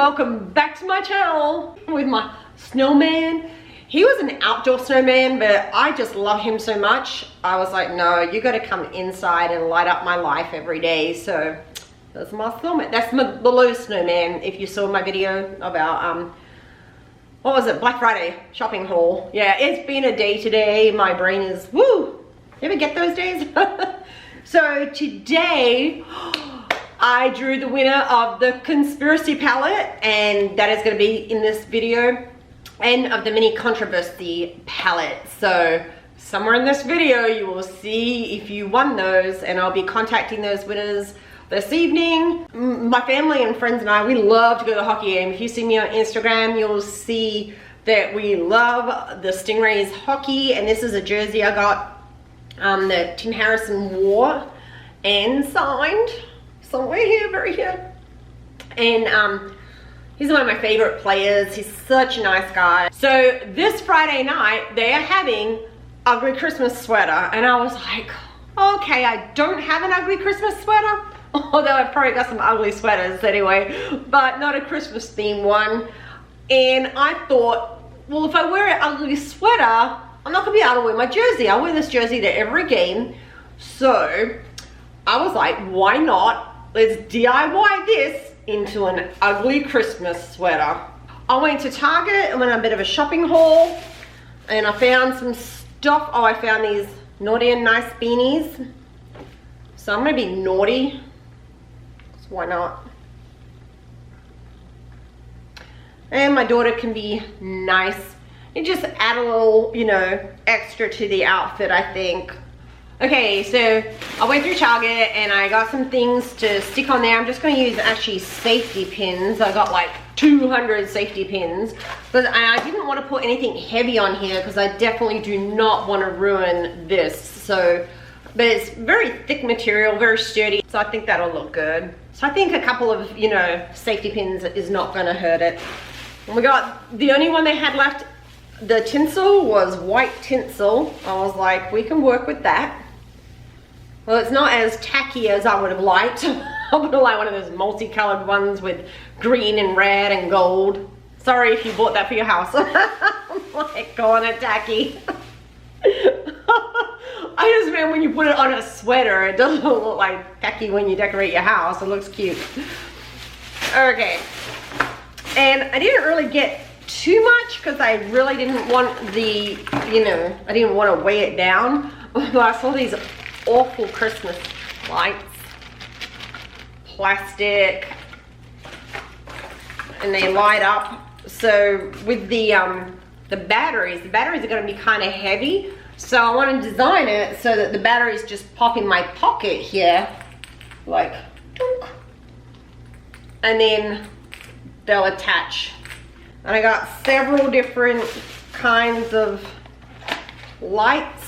welcome back to my channel with my snowman. He was an outdoor snowman, but I just love him so much. I was like, no, you got to come inside and light up my life every day. So that's my snowman. That's my blue snowman. If you saw my video about what was it, Black Friday shopping haul. Yeah, it's been a day today. My brain is woo. You ever get those days? So today I drew the winner of the conspiracy palette, and that is going to be in this video, and of the mini controversy palette. So somewhere in this video you will see if you won those, and I'll be contacting those winners this evening. My family and friends and I, we love to go to the hockey game. If you see me on Instagram, you'll see that we love the Stingrays hockey, and this is a jersey I got that Tim Harrison wore and signed somewhere here, very here. And he's one of my favorite players. He's such a nice guy. So this Friday night, they are having ugly Christmas sweater, and I was like, okay, I don't have an ugly Christmas sweater, although I've probably got some ugly sweaters anyway, but not a Christmas themed one. And I thought, well, if I wear an ugly sweater, I'm not gonna be able to wear my jersey. I wear this jersey to every game. So I was like, why not? Let's DIY this into an ugly Christmas sweater. I went to Target, I went on a bit of a shopping haul, and I found some stuff. Oh, I found these naughty and nice beanies. So I'm gonna be naughty, so why not? And my daughter can be nice. And just add a little, you know, extra to the outfit, I think. Okay, so I went through Target and I got some things to stick on there. I'm just going to use actually safety pins. I got like 200 safety pins. But I didn't want to put anything heavy on here because I definitely do not want to ruin this. So, but it's very thick material, very sturdy. So I think that'll look good. So I think a couple of, you know, safety pins is not going to hurt it. And we got, the only one they had left, the tinsel was white tinsel. I was like, we can work with that. Well, it's not as tacky as I would have liked. I would have liked one of those multicolored ones with green and red and gold. Sorry if you bought that for your house. I'm like, calling it tacky. I just meant when you put it on a sweater, it doesn't look like tacky when you decorate your house. It looks cute. Okay. And I didn't really get too much because I really didn't want the, you know, I didn't want to weigh it down. But I saw these awful Christmas lights, plastic, and they light up. So with the batteries are going to be kind of heavy. So I want to design it so that the batteries just pop in my pocket here, like, dunk, and then they'll attach. And I got several different kinds of lights.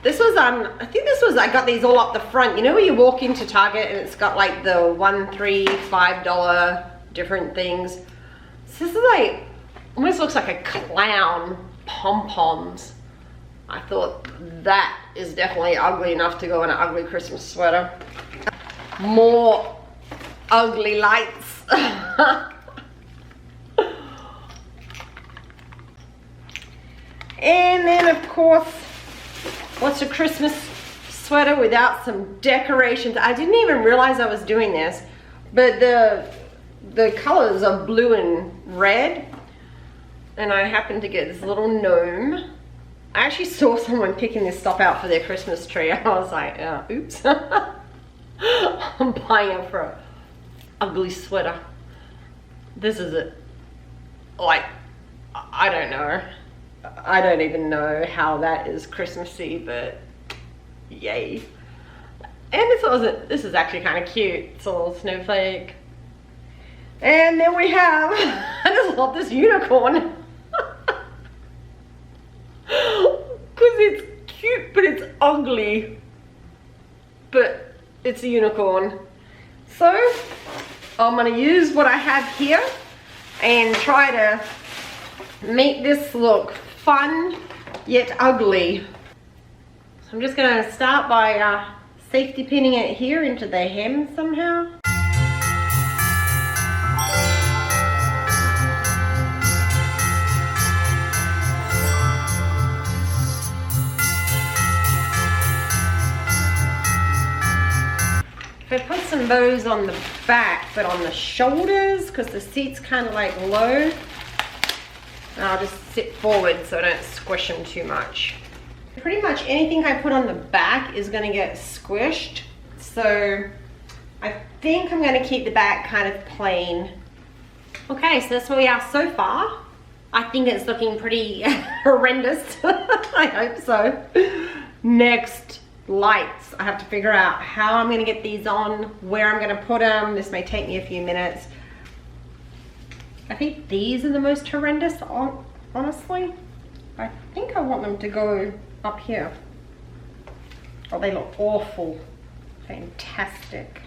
This was, I think this was, I got these all up the front. You know where you walk into Target and it's got like the $1, $3, $5 different things. So this is like, almost looks like a clown, pom-poms. I thought that is definitely ugly enough to go in an ugly Christmas sweater. More ugly lights. And then of course, what's a Christmas sweater without some decorations? I didn't even realize I was doing this, but the colors are blue and red, and I happened to get this little gnome. I actually saw someone picking this stuff out for their Christmas tree. I was like, oops. I'm buying it for an ugly sweater. This is it. Like, I don't know. I don't even know how that is Christmassy, but yay. And this is actually kind of cute. It's a little snowflake. And then we have, I just love this unicorn. Because it's cute, but it's ugly. But it's a unicorn. So I'm going to use what I have here and try to make this look fun yet ugly. So I'm just going to start by safety pinning it here into the hem somehow. If I put some bows on the back, but on the shoulders, because the seat's kind of like low, and I'll just sit forward so I don't squish them too much. Pretty much anything I put on the back is gonna get squished. So I think I'm gonna keep the back kind of plain. Okay, so that's where we are so far. I think it's looking pretty horrendous. I hope so. Next, lights. I have to figure out how I'm gonna get these on, where I'm gonna put them. This may take me a few minutes. I think these are the most horrendous, honestly. I think I want them to go up here. Oh, they look awful. Fantastic.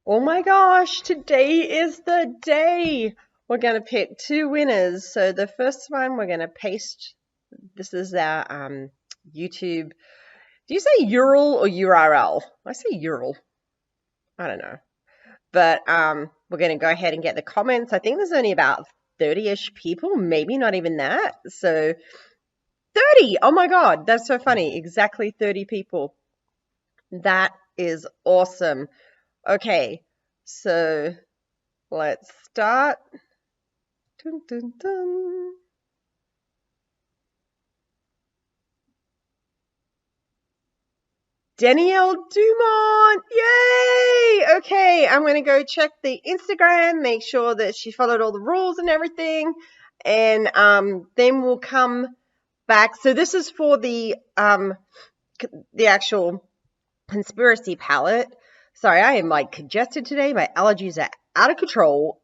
Oh my gosh, today is the day. We're going to pick 2 winners. So the first one we're going to paste. This is our YouTube. Do you say URL or URL? I say URL. I don't know. But we're going to go ahead and get the comments. I think there's only about 30-ish people, maybe not even that. So 30. Oh my God, that's so funny. Exactly 30 people. That is awesome. Okay, so let's start. Dun, dun, dun. Danielle Dumont, yay! Okay, I'm gonna go check the Instagram, make sure that she followed all the rules and everything, and then we'll come back. So this is for the actual conspiracy palette. Sorry, I am like congested today. My allergies are out of control.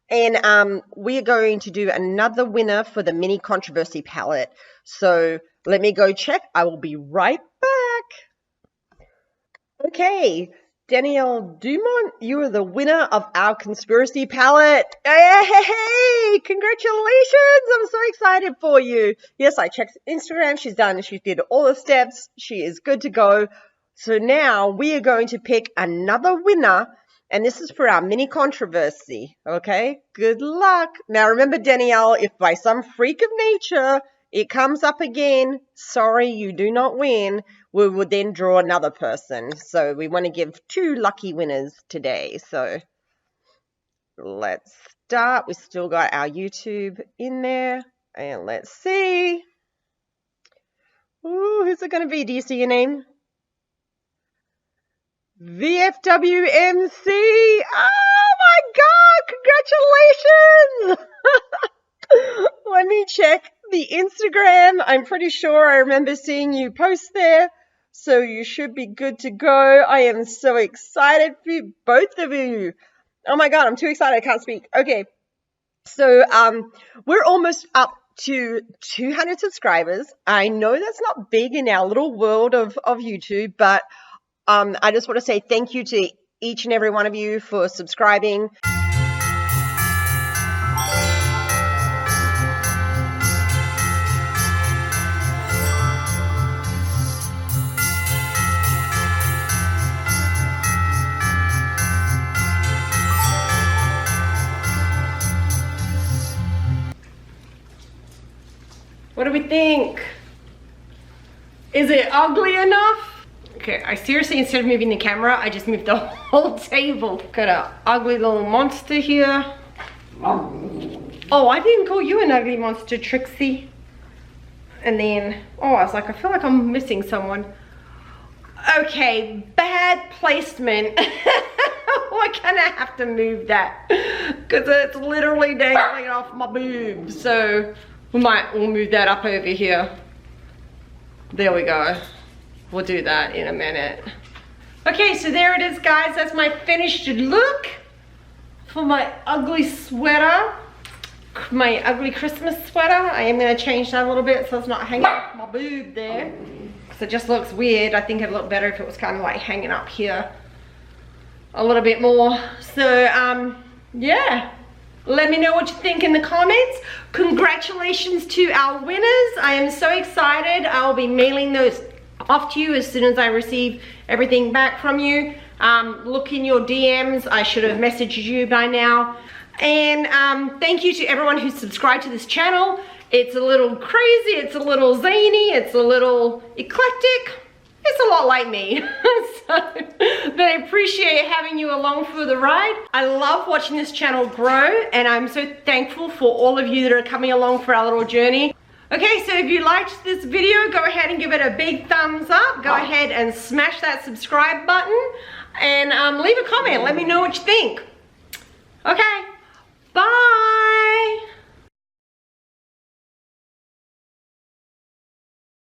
And we are going to do another winner for the mini controversy palette. So let me go check. I will be right back. Okay, Danielle Dumont, you are the winner of our conspiracy palette. Hey, congratulations. I'm so excited for you. Yes, I checked Instagram. She did all the steps. She is good to go. So now we are going to pick another winner. And this is for our mini controversy, okay? Good luck. Now remember, Danielle, if by some freak of nature it comes up again, sorry, you do not win. We will then draw another person. So we want to give 2 lucky winners today. So let's start. We still got our YouTube in there. And let's see. Ooh, who's it going to be? Do you see your name? VFWMC. Oh my God, congratulations. Let me check the Instagram. I'm pretty sure I remember seeing you post there. So you should be good to go. I am so excited for you, both of you. Oh my God, I'm too excited. I can't speak. Okay. So we're almost up to 200 subscribers. I know that's not big in our little world of YouTube, but I just want to say thank you to each and every one of you for subscribing. What do we think? Is it ugly enough? Okay, I seriously, instead of moving the camera, I just moved the whole table. Got an ugly little monster here. Oh, I didn't call you an ugly monster, Trixie. And then, oh, I was like, I feel like I'm missing someone. Okay, bad placement. We're gonna have to move that because it's literally dangling off my boobs. So we'll move that up over here. There we go. We'll do that in a minute. Okay, so there it is, guys. That's my finished look for my ugly sweater. My ugly Christmas sweater. I am going to change that a little bit so it's not hanging off my boob there. Because it just looks weird. I think it'd look better if it was kind of like hanging up here a little bit more. So, yeah. Let me know what you think in the comments. Congratulations to our winners. I am so excited. I'll be mailing those off to you as soon as I receive everything back from you. Look in your DMs. I should have messaged you by now. And thank you to everyone who's subscribed to this channel. It's a little crazy, it's a little zany, it's a little eclectic. it's a lot like me. But I appreciate having you along for the ride. I love watching this channel grow, and I'm so thankful for all of you that are coming along for our little journey. Okay, so if you liked this video, go ahead and give it a big thumbs up. Go ahead and smash that subscribe button, and leave a comment. Let me know what you think. Okay, bye.